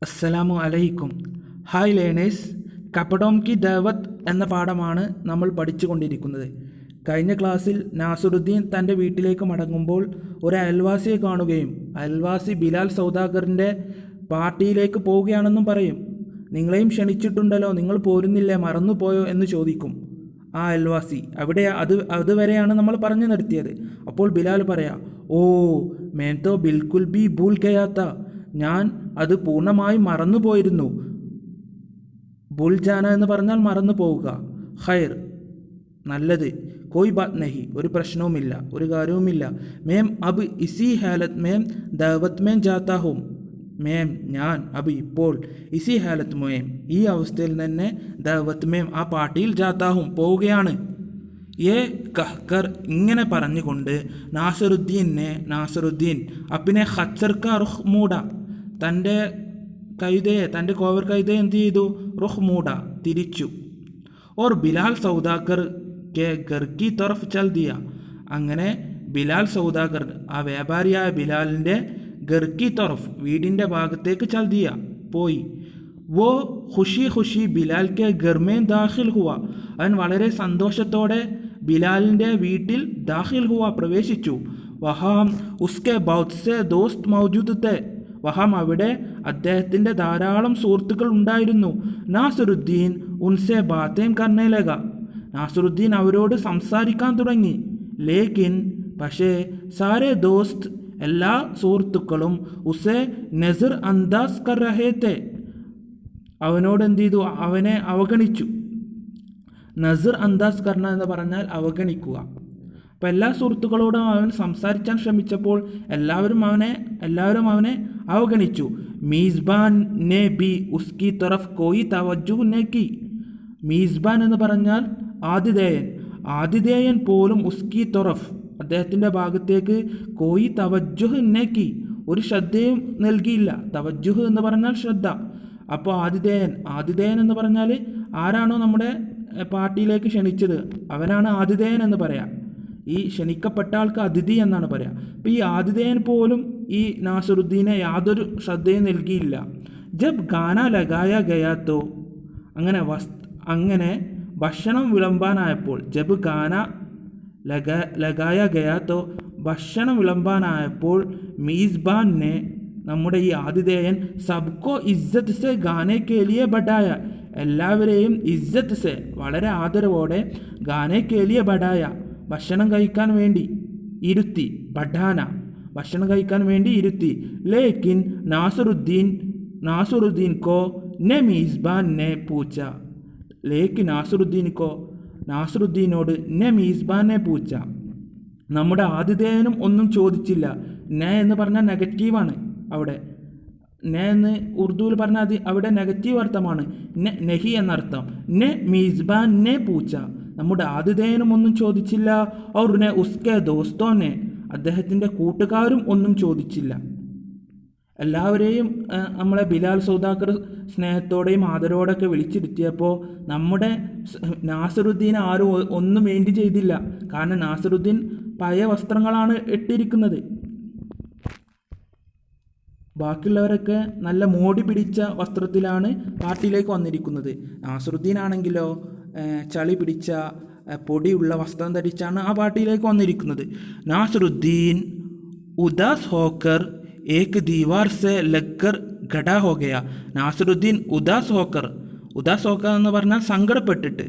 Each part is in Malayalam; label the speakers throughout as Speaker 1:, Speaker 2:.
Speaker 1: അസ്സലാമു അലൈക്കും. ഹായ് ലേണേഴ്സ്, കപ്പഡോം കി ദഅവത്ത് എന്ന പാഠമാണ് നമ്മൾ പഠിച്ചുകൊണ്ടിരിക്കുന്നത്. കഴിഞ്ഞ ക്ലാസ്സിൽ നാസറുദ്ദീൻ തൻ്റെ വീട്ടിലേക്ക് മടങ്ങുമ്പോൾ ഒരു അയൽവാസിയെ കാണുകയും അയൽവാസി ബിലാൽ സൗദാഗറിൻ്റെ പാർട്ടിയിലേക്ക് പോവുകയാണെന്നും പറയും. നിങ്ങളെയും ക്ഷണിച്ചിട്ടുണ്ടല്ലോ, നിങ്ങൾ പോരുന്നില്ലേ, മറന്നുപോയോ എന്ന് ചോദിക്കും ആ അയൽവാസി. അതുവരെയാണ് നമ്മൾ പറഞ്ഞു നിർത്തിയത്. അപ്പോൾ ബിലാൽ പറയാം, ഓ മേൻ തോ ബിൽക്കുൽ ബി ഭൂൽ ഗയാത്ത, ഞാൻ അത് പൂർണ്ണമായും മറന്നുപോയിരുന്നു. ഭൂൽജാന എന്ന് പറഞ്ഞാൽ മറന്നു പോവുക. ഖൈർ, നല്ലത്. കോയി ബാത് നഹി, ഒരു പ്രശ്നവുമില്ല, ഒരു കാര്യവുമില്ല. മേം അബ് ഇസി ഹാലത്ത് മേം ദഅവത്ത് മേം ജാത്താ ഹൂം. മേം ഞാൻ, അബ് ഇപ്പോൾ, ഇസി ഹാലത്ത് മേം ഈ അവസ്ഥയിൽ തന്നെ, ദഅവത്ത് മേം ആ പാർട്ടിയിൽ ജാത്താഹും പോവുകയാണ്. ഏ കഹ്കർ ഇങ്ങനെ പറഞ്ഞുകൊണ്ട് നാസറുദ്ദീൻ അപ്പിനെ ഖച്ചർ കാ റുഖ് മൂട, തൻ്റെ കോവർ കൈതയെ എന്ത് ചെയ്തു? റുഖ് മൂട, തിരിച്ചു. ഓർ ബിലാൽ സൗദാഗർ കെ ഗർ കി തറഫ് ചൽ ദിയ, അങ്ങനെ ബിലാൽ സൗദാഗർ ആ വ്യാപാരിയായ ബിലാലിൻ്റെ ഗർ കി തറഫ് വീടിൻ്റെ ഭാഗത്തേക്ക് ചൽ ദിയ, പോയി. വോ ഖുഷി ബിലാൽ കെ ഗർമേൻ ദാഖിൽ ഹുവ, അവൻ വളരെ സന്തോഷത്തോടെ ബിലാലിൻ്റെ വീട്ടിൽ ദാഖിൽ ഹുവ, പ്രവേശിച്ചു. വഹാം ഉസ്കെ ബൗത്ത് സെ ദോസ്ത് മൗജൂദ് തേ, വഹാം അവിടെ അദ്ദേഹത്തിൻ്റെ ധാരാളം സുഹൃത്തുക്കൾ ഉണ്ടായിരുന്നു. നാസറുദ്ദീൻ ഉൻസെ ബാത്തേം കർണേ ലഗ, നാസറുദ്ദീൻ അവരോട് സംസാരിക്കാൻ തുടങ്ങി. ലേക്കിൻ പക്ഷേ സാരേ ദോസ്ത് എല്ലാ സുഹൃത്തുക്കളും ഉസെ നസർ അന്ദാസ് കർ രഹേ തേ, അവനോട് എന്ത് ചെയ്തു? അവനെ അവഗണിച്ചു. നസർ അന്ദാസ് കർണ എന്ന് പറഞ്ഞാൽ അവഗണിക്കുക. അപ്പോൾ എല്ലാ സുഹൃത്തുക്കളോടും അവൻ സംസാരിക്കാൻ ശ്രമിച്ചപ്പോൾ എല്ലാവരും അവനെ അവഗണിച്ചു. മീസ്ബാൻ നെ ബി ഉസ്കി തറഫ് കോയി തവജ്ജുഹ് നെ കി, മീസ്ബാൻ എന്ന് പറഞ്ഞാൽ ആതിഥേയൻ പോലും ഉസ്കി തൊറഫ് അദ്ദേഹത്തിൻ്റെ ഭാഗത്തേക്ക് കോയി തവജ്ജുഹ് നെ കി, ഒരു ശ്രദ്ധയും നൽകിയില്ല. തവജ്ജുഹ് എന്ന് പറഞ്ഞാൽ ശ്രദ്ധ. അപ്പോൾ ആതിഥേയൻ എന്ന് പറഞ്ഞാൽ ആരാണോ നമ്മുടെ പാർട്ടിയിലേക്ക് ക്ഷണിച്ചത് അവനാണ് ആതിഥേയൻ എന്ന് പറയാം. ഈ ക്ഷണിക്കപ്പെട്ട ആൾക്ക് അതിഥി എന്നാണ് പറയുക. അപ്പോൾ ഈ ആതിഥേയൻ പോലും ഈ നാസറുദ്ദീനെ യാതൊരു ശ്രദ്ധയും നൽകിയില്ല. ജബ് ഗാന ലഗായ ഗയാത്തോ, അങ്ങനെ ഭക്ഷണം വിളമ്പാനായപ്പോൾ, ജബ് ഗാന ലഗായ ഗയാത്തോ, ഭക്ഷണം വിളമ്പാനായപ്പോൾ, മീസ്ബാനെ നമ്മുടെ ഈ ആതിഥേയൻ സബ്കോ ഇസ്സത്ത് സെ ഗാനെ കേലിയെ ബഡായ, എല്ലാവരെയും ഇസ്സത്ത് സെ വളരെ ആദരവോടെ, ഗാനെ കേലിയെ ബഡായ ഭക്ഷണം കഴിക്കാൻ വേണ്ടി ഇരുത്തി. ബഡാന ഭക്ഷണം കഴിക്കാൻ വേണ്ടി ഇരുത്തി. ലേക്കിൻ നാസറുദ്ദീൻ കോ നെ മീസ്ബാൻ നെ പൂച്ച, ലേക്കിൻ നാസറുദ്ദീനോട് നെ മീസ്ബാൻ നെ പൂച്ച, നമ്മുടെ ആതിഥേയനും ഒന്നും ചോദിച്ചില്ല. നെ എന്ന് പറഞ്ഞാൽ നെഗറ്റീവാണ്. അവിടെ നെ എന്ന് ഉറുദുവിൽ പറഞ്ഞാൽ അവിടെ നെഗറ്റീവ് അർത്ഥമാണ്. നെഹി എന്നർത്ഥം. നെ മീസ്ബാൻ നെ പൂച്ച, നമ്മുടെ ആതിഥേയനും ഒന്നും ചോദിച്ചില്ല. ഔർ നെ ഉസ്കെ ദോസ്തോനെ, അദ്ദേഹത്തിൻ്റെ കൂട്ടുകാരും ഒന്നും ചോദിച്ചില്ല. എല്ലാവരെയും നമ്മളെ ബിലാൽ സൗദാഗർ സ്നേഹത്തോടെയും ആദരവോടെയൊക്കെ വിളിച്ചിരുത്തിയപ്പോൾ നമ്മുടെ നാസറുദ്ദീൻ ആരും ഒന്നും വേണ്ടി ചെയ്തില്ല. കാരണം നാസറുദ്ദീൻ പഴയ വസ്ത്രങ്ങളാണ് ഇട്ടിരിക്കുന്നത്. ബാക്കിയുള്ളവരൊക്കെ നല്ല മോടി പിടിച്ച വസ്ത്രത്തിലാണ് പാർട്ടിയിലേക്ക് വന്നിരിക്കുന്നത്. നാസറുദ്ദീൻ ആണെങ്കിലോ ചളി പിടിച്ച പൊടിയുള്ള വസ്ത്രം ധരിച്ചാണ് ആ പാർട്ടിയിലേക്ക് വന്നിരിക്കുന്നത്. നാസറുദ്ദീൻ ഉദാസ് ഹോക്കർ ഏക് ദീവാർ സെ ലഗ്കർ ഖടാ ഹോ ഗയ, നാസറുദ്ദീൻ ഉദാസ് ഹോക്കർ എന്ന് പറഞ്ഞാൽ സങ്കടപ്പെട്ടിട്ട്,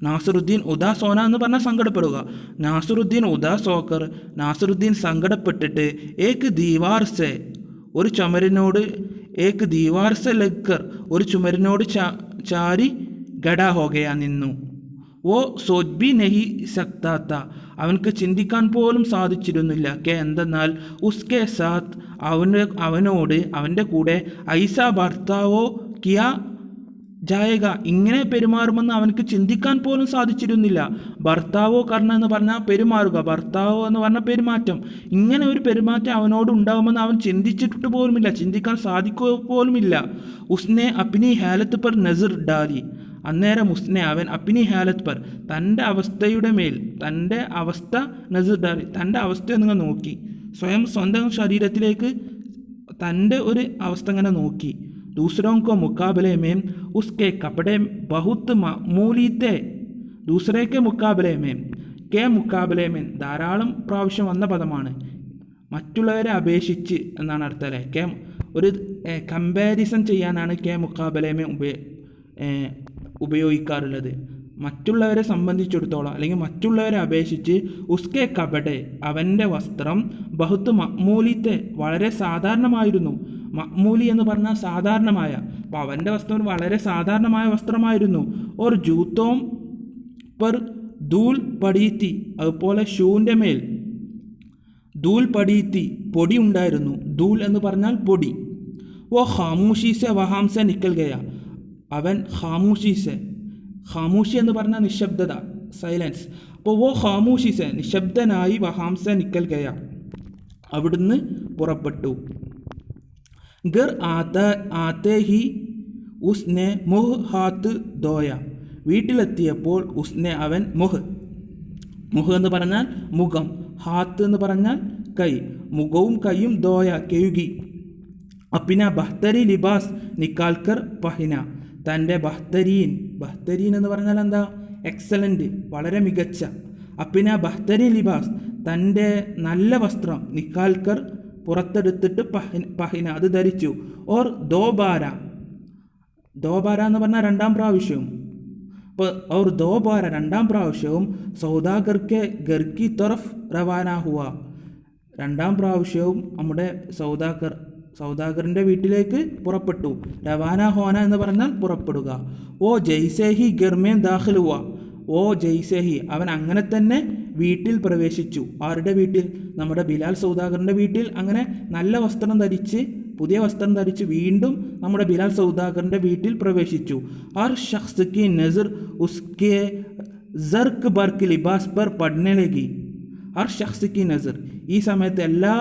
Speaker 1: നാസറുദ്ദീൻ ഉദാസ് ഹോന എന്ന് പറഞ്ഞാൽ സങ്കടപ്പെടുക. നാസറുദ്ദീൻ സങ്കടപ്പെട്ടിട്ട് ഏക് ദീവാർ സെ ഒരു ചുമരിനോട്, ഏക് ദീവാർ സെ ലഗ്കർ ഒരു ചുമരിനോട് ചാരി ഖടാ ഹോ ഗയ നിന്നു. ഓ സോച്ച് ബി നഹി സക്താത്ത, അവൻക്ക് ചിന്തിക്കാൻ പോലും സാധിച്ചിരുന്നില്ല. എന്തെന്നാൽ ഉസ്കെ സാത്ത് അവനോട് അവൻ്റെ കൂടെ ഐസ ഭർത്താവോ കിയാ ജായക, ഇങ്ങനെ പെരുമാറുമെന്ന് അവനക്ക് ചിന്തിക്കാൻ പോലും സാധിച്ചിരുന്നില്ല. ഭർത്താവോ കർണ എന്ന് പറഞ്ഞാൽ പെരുമാറുക, ഭർത്താവോ എന്ന് പറഞ്ഞാൽ പെരുമാറ്റം. ഇങ്ങനെ ഒരു പെരുമാറ്റം അവനോട് ഉണ്ടാകുമെന്ന് അവൻ ചിന്തിച്ചിട്ട് പോലുമില്ല, ചിന്തിക്കാൻ സാധിക്കുക പോലുമില്ല. ഉസ്നെ അപ്നി ഹാലത്ത് പർ നസർ ഡാലി, അന്നേരം അവൻ അപ്നി ഹാലത്ത് പർ തൻ്റെ അവസ്ഥയുടെ മേൽ, തൻ്റെ അവസ്ഥ നസർ ഡാലി തൻ്റെ അവസ്ഥയെ നിങ്ങൾ നോക്കി, സ്വന്തം ശരീരത്തിലേക്ക് തൻ്റെ ഒരു അവസ്ഥ ഇങ്ങനെ നോക്കി. दूसरों को मुकाबले में उसके कपड़े बहुत मामूली थे. दूसरे के मुकाबले में, കെ മുക്കാബലെ മേൻ ധാരാളം പ്രാവശ്യം വന്ന പദമാണ്. മറ്റുള്ളവരെ അപേക്ഷിച്ച് എന്നാണ് അർത്ഥം അല്ലേ. കെ ഒരു കമ്പാരിസൺ ചെയ്യാനാണ് കെ മുക്കാബലെ മേൻ ഉപയോഗിക്കാറുള്ളത്. മറ്റുള്ളവരെ സംബന്ധിച്ചിടത്തോളം അല്ലെങ്കിൽ മറ്റുള്ളവരെ അപേക്ഷിച്ച് ഉസ്കെ കപടെ അവൻ്റെ വസ്ത്രം ബഹുത്ത് മഅ്മൂലിത്തെ വളരെ സാധാരണമായിരുന്നു. മഅ്മൂലി എന്ന് പറഞ്ഞാൽ സാധാരണമായ, അപ്പോൾ അവൻ്റെ വസ്ത്രം വളരെ സാധാരണമായ വസ്ത്രമായിരുന്നു. ഓർ ജൂത്തോം പർ ധൂൽ പടീത്തി, അതുപോലെ ഷൂവിൻ്റെ മേൽ ധൂൽ പടീത്തി പൊടി ഉണ്ടായിരുന്നു. ധൂൽ എന്ന് പറഞ്ഞാൽ പൊടി. ഓ ഖാമൂഷീസെ വഹാംസെ നിക്കൽ ഗയ, അവൻ ഖാമൂഷീസെ, ഖാമൂഷി എന്ന് പറഞ്ഞാൽ നിശബ്ദത, സൈലൻസ്. അപ്പോൾ ഓ ഖാമൂഷീസെ നിശബ്ദനായി, വഹാംസെ നിക്കൽ ഗയ അവിടുന്ന് പുറപ്പെട്ടു. ഗർ ആത്തെ ഹി ഉസ്നെ മുഹ് ഹാത്ത് ദോയ, വീട്ടിലെത്തിയപ്പോൾ ഉസ്നെ അവൻ മുഹ് എന്ന് പറഞ്ഞാൽ മുഖം, ഹാത്ത് എന്ന് പറഞ്ഞാൽ കൈ, മുഖവും കൈയും ദോയ കഴുകി. അപ്പിന ബഹ്തരി ലിബാസ് നിക്കാൽക്കർ പഹിന, തൻ്റെ ബഹ്തരീൻ എന്ന് പറഞ്ഞാൽ എന്താ, എക്സലൻ്റ്, വളരെ മികച്ച. അപ്പിന ബഹ്തരി ലിബാസ് തൻ്റെ നല്ല വസ്ത്രം, നിക്കാൽക്കർ പുറത്തെടുത്തിട്ട് പഹിന അത് ധരിച്ചു. ഓർ ദോബാര എന്ന് പറഞ്ഞാൽ രണ്ടാം പ്രാവശ്യവും. അപ്പോൾ और दो बार രണ്ടാം പ്രാവശ്യവും സൗദാഗർക്ക് ഗർക്കി തൊറഫ് റവാന ഹുവ, രണ്ടാം പ്രാവശ്യവും നമ്മുടെ സൗദാഗറിൻ്റെ വീട്ടിലേക്ക് പുറപ്പെട്ടു. റവാന ഹോന എന്ന് പറഞ്ഞാൽ പുറപ്പെടുക. ഓ ജയ്സേഹി ഗർമേൻ ദാഖിൽ ഹുവ, ഓ ജയ്സേഹി അവൻ അങ്ങനെ തന്നെ വീട്ടിൽ പ്രവേശിച്ചു. ആരുടെ വീട്ടിൽ? നമ്മുടെ ബിലാൽ സൗദാഗറിൻ്റെ വീട്ടിൽ. അങ്ങനെ നല്ല വസ്ത്രം ധരിച്ച്, പുതിയ വസ്ത്രം ധരിച്ച് വീണ്ടും നമ്മുടെ ബിലാൽ സൗദാഗറിൻ്റെ വീട്ടിൽ പ്രവേശിച്ചു. ഹർ ശഖ്സ് കി നസർ ഉസ്കെ സർക്ക് ബർക്ക് ലിബാസ് പർ പഠനെ ലഗി. ഹർ ശഖ്സ് കി നസർ, ഈ സമയത്ത് എല്ലാ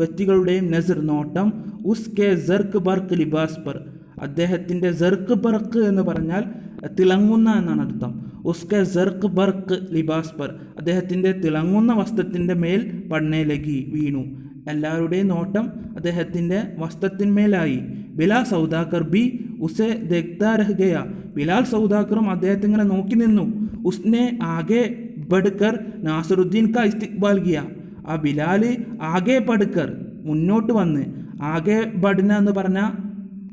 Speaker 1: വ്യക്തികളുടെയും നസർ നോട്ടം, ഉസ്കെ സർക്ക് ബർക്ക് ലിബാസ് പർ, അദ്ദേഹത്തിൻ്റെ സർക്ക് ബർക്ക് എന്ന് പറഞ്ഞാൽ തിളങ്ങുന്ന എന്നാണ് അർത്ഥം. ഉസ്കെ സർക്ക് ബർക്ക് ലിബാസ് പർ, അദ്ദേഹത്തിൻ്റെ തിളങ്ങുന്ന വസ്ത്രത്തിൻ്റെ മേൽ പഠനെ ലഗി വീണു. എല്ലാവരുടെയും നോട്ടം അദ്ദേഹത്തിൻ്റെ വസ്ത്രത്തിന്മേലായി. ബിലാൽ സൗദാക്കർ ബി ഉസെ ദേഖ്താ രഹ് ഗയ, ബിലാൽ സൗദാക്കറും അദ്ദേഹത്തെ ഇങ്ങനെ നോക്കി നിന്നു. ഉസ്നെ ആകെ ബഡ്കർ നാസറുദ്ദീൻ കാ ഇസ്തിഖ്ബാൽ കിയ, ആ ബിലാൽ ആകെ ബഡ്കർ മുന്നോട്ട് വന്ന്, ആകെ ബഡ്ന എന്ന് പറഞ്ഞാൽ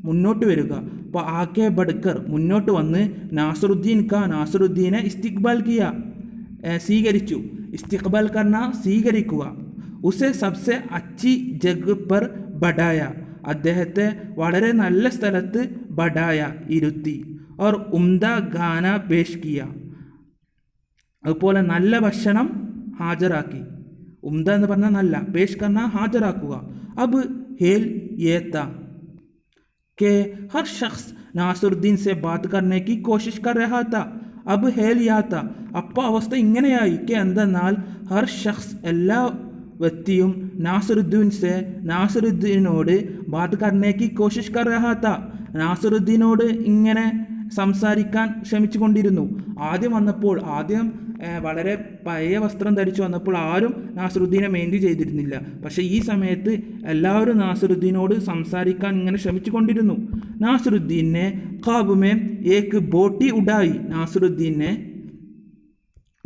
Speaker 1: മുന്നോട്ട് വരിക. അപ്പോൾ ആകെ ബഡ്കർ മുന്നോട്ട് വന്ന് നാസറുദ്ദീനെ ഇസ്തിഖ്ബാൽ കിയ സ്വീകരിച്ചു. ഇസ്തിഖ്ബാൽ കർണ സ്വീകരിക്കുക. ഉസെ സബ്സെ അച്ചി ജഗ് പർ ബഡായ, അദ്ദേഹത്തെ വളരെ നല്ല സ്ഥലത്ത് ബഡായ ഇരുത്തി. ഓർ ഉംദ ഗാന പേഷ് കിയ, അതുപോലെ നല്ല ഭക്ഷണം ഹാജരാക്കി. ഉംദ എന്ന് പറഞ്ഞാൽ നല്ല, പേഷ് കർണ ഹാജരാക്കുക. അബ് ഹേൽ യേത്ത के हर शख्स നാസറുദ്ദീൻ സെ ബാത് കർനെ കി കോശിഷ് കർ രഹാ താ. അബ് ഹേൽ യാത്ത, അപ്പോൾ അവസ്ഥ ഇങ്ങനെയായി. എന്തെന്നാൽ ഹർ ഷഖ്സ് എല്ലാ വ്യക്തിയും നാസറുദ്ദീനോട് ബാത് കർനേക്ക് കോശിഷ് കർ രഹാ താ, നാസറുദ്ദീനോട് ഇങ്ങനെ സംസാരിക്കാൻ ശ്രമിച്ചുകൊണ്ടിരുന്നു. ആദ്യം വളരെ പഴയ വസ്ത്രം ധരിച്ചു വന്നപ്പോൾ ആരും നാസറുദ്ദീനെ മെയിൻറ്റെയിൻ ചെയ്തിരുന്നില്ല. പക്ഷേ ഈ സമയത്ത് എല്ലാവരും നാസറുദ്ദീനോട് സംസാരിക്കാൻ ഇങ്ങനെ ശ്രമിച്ചുകൊണ്ടിരുന്നു. നാസറുദ്ദീനെ ഖാബുമേ ഏക്ക് ബോട്ടി ഉഡായി,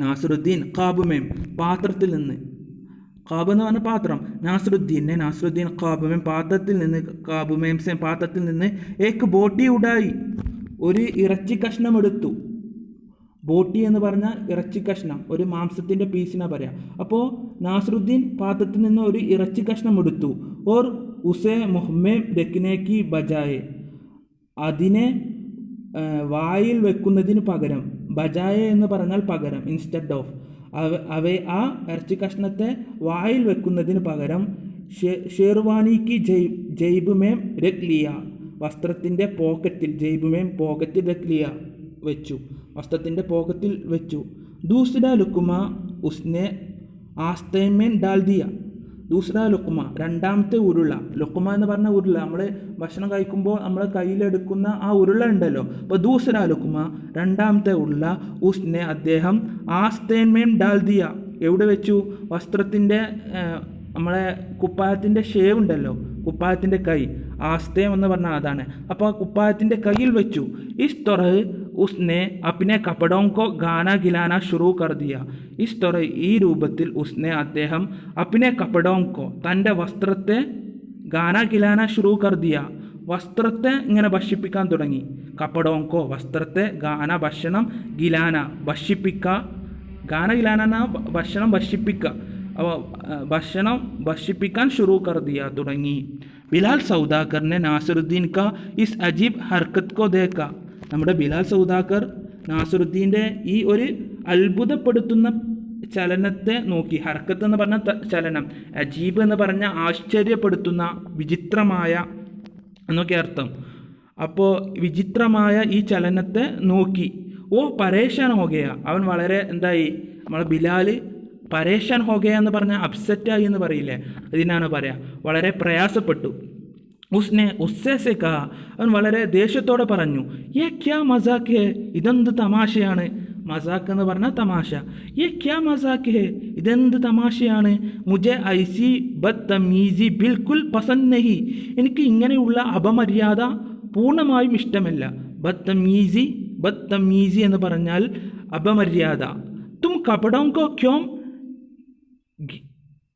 Speaker 1: നാസറുദ്ദീൻ ഖാബുമേം പാത്രത്തിൽ നിന്ന്, ഖാബ് എന്ന് പറഞ്ഞ പാത്രം, നാസറുദ്ദീൻ ഖാബുമേം പാത്രത്തിൽ നിന്ന് ഏക്ക് ബോട്ടി ഉഡായി, ഒരു ഇറച്ചി കഷ്ണം എടുത്തു. ബോട്ടി എന്ന് പറഞ്ഞാൽ ഇറച്ചി കഷ്ണം, ഒരു മാംസത്തിൻ്റെ പീസിനാ പറയാം. അപ്പോൾ നാസറുദ്ദീൻ പാത്രത്തിൽ നിന്ന് ഒരു ഇറച്ചി കഷ്ണം എടുത്തു. ഓർ ഉസേ മുഹമ്മേ രക്കിനേക്ക് ബജായെ, അതിനെ വായിൽ വെക്കുന്നതിന് പകരം, ബജായെ എന്ന് പറഞ്ഞാൽ പകരം, ഇൻസ്റ്റെഡ് ഓഫ്, ആ ഇറച്ചി കഷ്ണത്തെ വായിൽ വെക്കുന്നതിന് പകരം ഷെർവാനിക്ക് ജൈബ് മേം രഖ്ലിയ, വസ്ത്രത്തിൻ്റെ പോക്കറ്റിൽ, ജൈബ് മേം പോക്കറ്റിൽ രഖ്ലിയ വെച്ചു, വസ്ത്രത്തിൻ്റെ പോക്കറ്റിൽ വെച്ചു. ദൂസരാ ലുക്കുമ ഉസ്നെ ആസ്തേമേൻ ഡാൽ ദിയ, ദൂസരാ ലുക്കുമ രണ്ടാമത്തെ ഉരുള, ലുക്കുമ എന്ന് പറഞ്ഞ ഉരുള, നമ്മൾ ഭക്ഷണം കഴിക്കുമ്പോൾ നമ്മൾ കയ്യിലെടുക്കുന്ന ആ ഉരുള ഉണ്ടല്ലോ. അപ്പോൾ ദൂസരാ ലുക്കുമ രണ്ടാമത്തെ ഉരുള, ഉസ്നെ അദ്ദേഹം ആസ്തേമേൻ ഡാൽ ദിയ, എവിടെ വെച്ചു? വസ്ത്രത്തിൻ്റെ നമ്മളെ കുപ്പായത്തിൻ്റെ ഷേവ് ഉണ്ടല്ലോ, കുപ്പായത്തിൻ്റെ കൈ, ആസ്തയം എന്ന് പറഞ്ഞാൽ അതാണ്. അപ്പോൾ ആ കുപ്പായത്തിൻ്റെ കയ്യിൽ വെച്ചു. ഇസ് തൊറഹ് ഉസ്നെ അപ്നെ കപ്പടോങ്കോ ഗാന ഗിലാന ഷുറൂ കർ ദിയ. ഇസ് തൊറഹ് ഈ രൂപത്തിൽ ഉസ്നെ അദ്ദേഹം അപ്നെ കപ്പടോങ്കോ തൻ്റെ വസ്ത്രത്തെ ഗാന ഗിലാന ഷുറൂ കർ ദിയ വസ്ത്രത്തെ ഇങ്ങനെ ഭക്ഷിപ്പിക്കാൻ തുടങ്ങി. കപ്പടോങ്കോ വസ്ത്രത്തെ, ഗാന ഭക്ഷണം, ഗിലാന ഭക്ഷിപ്പിക്കുക. ഗാന ഗിലാന ഭക്ഷണം ഭക്ഷിപ്പിക്കുക. ഭക്ഷണം ഭക്ഷിപ്പിക്കാൻ ഷുറൂ കർ ദിയ തുടങ്ങി. ബിലാൽ സൗദാക്കറിനെ നാസിറുദ്ദീൻ കാ ഇസ് അജീബ് ഹർക്കത്ത് കോ ദേക്ക. നമ്മുടെ ബിലാൽ സൗദാക്കർ നാസിറുദ്ദീൻ്റെ ഈ ഒരു അത്ഭുതപ്പെടുത്തുന്ന ചലനത്തെ നോക്കി. ഹർക്കത്ത് എന്ന് പറഞ്ഞ ചലനം, അജീബ് എന്ന് പറഞ്ഞ ആശ്ചര്യപ്പെടുത്തുന്ന, വിചിത്രമായ എന്നൊക്കെ അർത്ഥം. അപ്പോൾ വിചിത്രമായ ഈ ചലനത്തെ നോക്കി. ഓ പരേഷാൻ ഹോഗയ, അവൻ വളരെ എന്തായി, നമ്മളെ ബിലാൽ പരേഷാൻ ഹോഗയ എന്ന് പറഞ്ഞാൽ അപ്സെറ്റായി എന്ന് പറയില്ലേ, അതിനാണ് പറയാ, വളരെ പ്രയാസപ്പെട്ടു. ഉസ്സേ കാ, അവൻ വളരെ ദേഷ്യത്തോടെ പറഞ്ഞു, യേ ക്യാ മസാക്ക് ഹേ, ഇതെന്ത് തമാശയാണ്. മസാക്ക് എന്ന് പറഞ്ഞാൽ തമാശ. യേ ക്യാ മസാക്ക് ഹേ, ഇതെന്ത് തമാശയാണ്. മുജെ ഐസി ബദ്തമീസി ബിൽക്കുൽ പസന്ദ് നഹി, എനിക്ക് ഇങ്ങനെയുള്ള അപമര്യാദ പൂർണ്ണമായും ഇഷ്ടമല്ല. ബദ്തമീസി എന്ന് പറഞ്ഞാൽ അപമര്യാദ. തും കപടോങ്കോ ക്യോം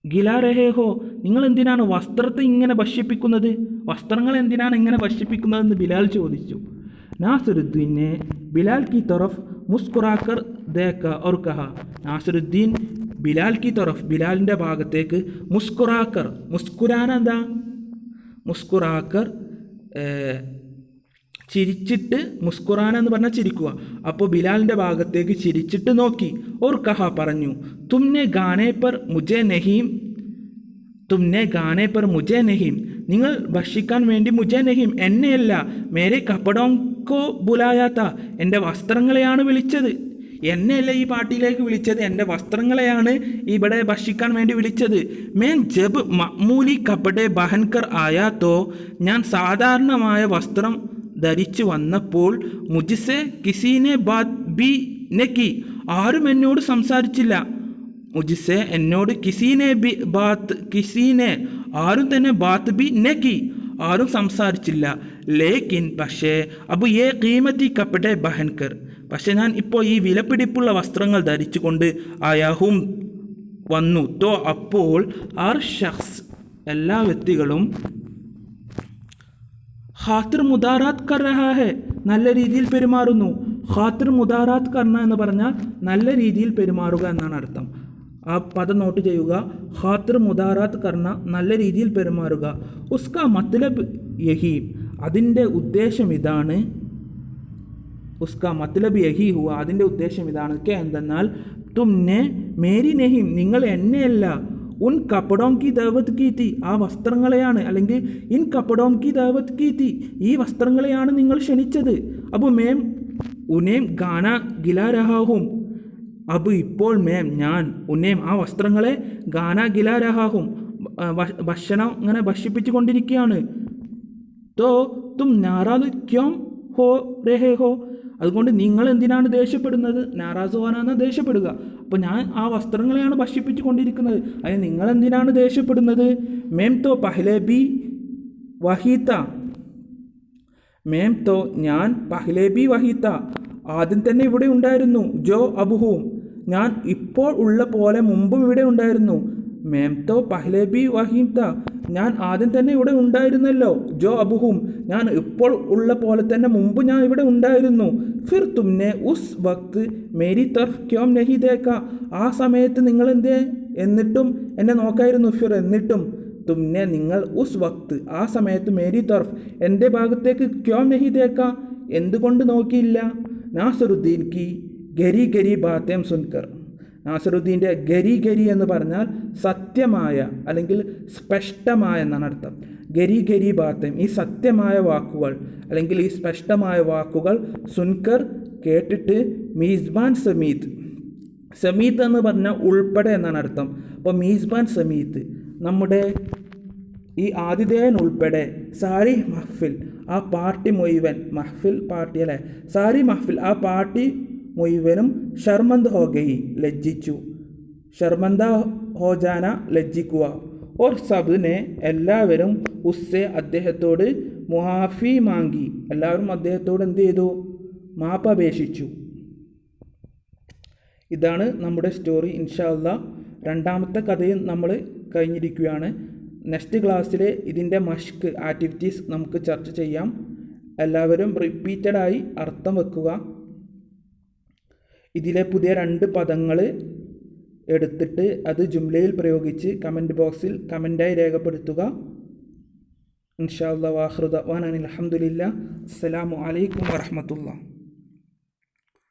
Speaker 1: ഗിലാ രഹേ ഹോ, നിങ്ങൾ എന്തിനാണ് വസ്ത്രത്തെ ഇങ്ങനെ ഭക്ഷിപ്പിക്കുന്നത്, വസ്ത്രങ്ങൾ എന്തിനാണ് ഇങ്ങനെ ഭക്ഷിപ്പിക്കുന്നതെന്ന് ബിലാൽ ചോദിച്ചു. നാസിറുദ്ദീനെ ബിലാൽ കി തൊറഫ് മുസ്കുറാക്കർ ദേക്ക ഓർ കഹ. നാസിറുദ്ദീൻ ബിലാൽ കി തൊറഫ്, ബിലാലിൻ്റെ ഭാഗത്തേക്ക്, മുസ്കുറാക്കർ, മുസ്കുരാന എന്താ, മുസ്കുറാക്കർ ചിരിച്ചിട്ട്, മുസ്കുറാന എന്ന് പറഞ്ഞാൽ ചിരിക്കുക. അപ്പോൾ ബിലാലിൻ്റെ ഭാഗത്തേക്ക് ചിരിച്ചിട്ട് നോക്കി. ഓർ കഹ പറഞ്ഞു, തുമ്നെ ഗാനെ പർ മുജെ നഹീം, തുമ്നെ ഗാനെ പർ മുജെ നഹീം, നിങ്ങൾ ഭക്ഷിക്കാൻ വേണ്ടി മുജെ നഹീം, എന്നെയല്ല, മേരെ കപ്പടോങ്കോ ബുലായാത്ത, എൻ്റെ വസ്ത്രങ്ങളെയാണ് വിളിച്ചത്. എന്നെയല്ല ഈ പാർട്ടിയിലേക്ക് വിളിച്ചത്, എൻ്റെ വസ്ത്രങ്ങളെയാണ് ഇവിടെ ഭക്ഷിക്കാൻ വേണ്ടി വിളിച്ചത്. മേൻ ജബ് മഅ്മൂലി കപ്പടെ ബഹൻകർ ആയാത്തോ, ഞാൻ സാധാരണമായ വസ്ത്രം ധരിച്ചു വന്നപ്പോൾ, മുജിസെ കിസീനെ ബാത് ബി നെക്കി, ആരും എന്നോട് സംസാരിച്ചില്ല. മുജിസെ എന്നോട്, കിസീനെ ബി ബാത്ത്, കിസീനെ ആരും തന്നെ, ബാത്ത് ബി നെക്കി ആരും സംസാരിച്ചില്ല. ലേക്കിൻ പക്ഷേ, അബു യേ ഖീമത്തി കപ്പടെ ബഹൻകർ, പക്ഷെ ഞാൻ ഇപ്പോൾ ഈ വിലപിടിപ്പുള്ള വസ്ത്രങ്ങൾ ധരിച്ചുകൊണ്ട് ആയാഹും വന്നു. തോ അപ്പോൾ ഹർ ഷഖ്സ്, എല്ലാ വ്യക്തികളും, ഖാത്തിർ മുദാറാത്ത് കർ രഹാ ഹെ, നല്ല രീതിയിൽ പെരുമാറുന്നു. ഖാത്തിർ മുദാറാത്ത് കർണ എന്ന് പറഞ്ഞാൽ നല്ല രീതിയിൽ പെരുമാറുക എന്നാണ് അർത്ഥം. ആ പദം നോട്ട് ചെയ്യുക. ഖാത്തിർ മുദാറാത്ത് കർണ, നല്ല രീതിയിൽ പെരുമാറുക. ഉസ്ക മത്ലബ് യഹി, അതിൻ്റെ ഉദ്ദേശം ഇതാണ്. ഉസ്ക മത്ലബ് യഹി ഹുവ, അതിൻ്റെ ഉദ്ദേശം ഇതാണ്. കെ എന്തെന്നാൽ, തുമ്നെ മേരി നഹീം, നിങ്ങൾ എന്നെയല്ല, ഉൻ കപ്പടോം കി ദഅവത് കീ തി, ആ വസ്ത്രങ്ങളെയാണ്, അല്ലെങ്കിൽ ഇൻ കപ്പടോം കി ദഅവത് കീ തി, ഈ വസ്ത്രങ്ങളെയാണ് നിങ്ങൾ ക്ഷണിച്ചത്. അബു മേം ഉനേം ഗാന ഗിലാ രഹാഹും, അബു ഇപ്പോൾ മേം ഞാൻ, ഉന്നേം ആ വസ്ത്രങ്ങളെ, ഗാന ഗിലാ രഹാഹും ഭക്ഷണം ഇങ്ങനെ ഭക്ഷിപ്പിച്ചു കൊണ്ടിരിക്കുകയാണ്. തോ തും നാറാദ് ക്യോം ഹോ രഹേ ഹോ, അതുകൊണ്ട് നിങ്ങൾ എന്തിനാണ് ദേഷ്യപ്പെടുന്നത്. നാറാസ് ഹോനാണ് ദേഷ്യപ്പെടുക. അപ്പോൾ ഞാൻ ആ വസ്ത്രങ്ങളെയാണ് ഭക്ഷിപ്പിച്ചു കൊണ്ടിരിക്കുന്നത്, അതിന് നിങ്ങളെന്തിനാണ് ദേഷ്യപ്പെടുന്നത്. മേം തോ പഹ്ലെ ബി വഹീത്ത, മേം തോ ഞാൻ, പഹ്ലെ ബി വഹീത്ത ആദ്യം തന്നെ ഇവിടെ ഉണ്ടായിരുന്നു. ജോ അബുഹൂം, ഞാൻ ഇപ്പോൾ ഉള്ള പോലെ മുമ്പും ഇവിടെ ഉണ്ടായിരുന്നു. മേം തോ പഹ്ലെ ബി വഹീത്ത, ഞാൻ ആദ്യം തന്നെ ഇവിടെ ഉണ്ടായിരുന്നല്ലോ. ജോ അബുഹും, ഞാൻ ഇപ്പോൾ ഉള്ള പോലെ തന്നെ മുമ്പ് ഞാൻ ഇവിടെ ഉണ്ടായിരുന്നു. ഫിർ തുമ്നെ ഉസ് വക്ത് മേരി തർഫ് ക്യോം നഹി ദേക്ക, ആ സമയത്ത് നിങ്ങൾ എന്തേ, എന്നിട്ടും എന്നെ നോക്കായിരുന്നു. ഫിർ എന്നിട്ടും, തുമ്നെ നിങ്ങൾ, ഉസ് വക്ത് ആ സമയത്ത്, മേരി തർഫ് എൻ്റെ ഭാഗത്തേക്ക്, ക്യോം നഹി ദേക്ക എന്തുകൊണ്ട് നോക്കിയില്ല. നാസിറുദ്ദീൻ കി ഗരി ഗരി ബാത്തേം സുൻകർ, നാസിറുദ്ദീൻ്റെ ഗരി ഗരി എന്ന് പറഞ്ഞാൽ സത്യമായ അല്ലെങ്കിൽ സ്പഷ്ടമായ എന്നാണ് അർത്ഥം. ഗരി ഗരി ബാത്തേം, ഈ സത്യമായ വാക്കുകൾ അല്ലെങ്കിൽ ഈ സ്പഷ്ടമായ വാക്കുകൾ, സുൻകർ കേട്ടിട്ട്, മീസ്ബാൻ സമീത്ത്, സമീത്ത് എന്ന് പറഞ്ഞാൽ ഉൾപ്പെടെ എന്നാണ് അർത്ഥം. അപ്പോൾ മീസ്ബാൻ സമീത്ത്, നമ്മുടെ ഈ ആതിഥേയൻ ഉൾപ്പെടെ, സാരി മഹ്ഫിൽ ആ പാർട്ടി മുഴുവൻ, മഹ്ഫിൽ പാർട്ടി അല്ലേ, സാരി മഹ്ഫിൽ ആ പാർട്ടി മുഴുവനും, ഷർമന്ത് ഹോ ഗയി ലജ്ജിച്ചു, ഷർമന്ത ഹോ ജാന ലജ്ജിക്കുക, ഓർ സബ്നെ എല്ലാവരും ഉസ്സെ അദ്ദേഹത്തോട് മുഹാഫി മാങ്ങി, എല്ലാവരും അദ്ദേഹത്തോട് എന്ത് ചെയ്തു? മാപ്പ് അപേക്ഷിച്ചു. ഇതാണ് നമ്മുടെ സ്റ്റോറി. ഇൻഷാ അല്ലാ രണ്ടാമത്തെ കഥയും നമ്മൾ കഴിഞ്ഞിരിക്കുകയാണ്. നെക്സ്റ്റ് ക്ലാസ്സിൽ ഇതിൻ്റെ മഷ്ക് ആക്ടിവിറ്റീസ് നമുക്ക് ചർച്ച ചെയ്യാം. എല്ലാവരും റിപ്പീറ്റഡായി അർത്ഥം വെക്കുക. ഇതിലെ പുതിയ 2 പദങ്ങൾ എടുത്തിട്ട് അത് ജുംലയിൽ പ്രയോഗിച്ച് കമൻറ്റ് ബോക്സിൽ കമൻറ്റായി രേഖപ്പെടുത്തുക. ഇൻഷാ അല്ലാഹ്. വാഖിറു ദഅ്വാനാ അൽഹംദുലില്ലാഹ്. അസ്സലാമു അലൈക്കും വറഹ്മത്തുള്ളാഹി.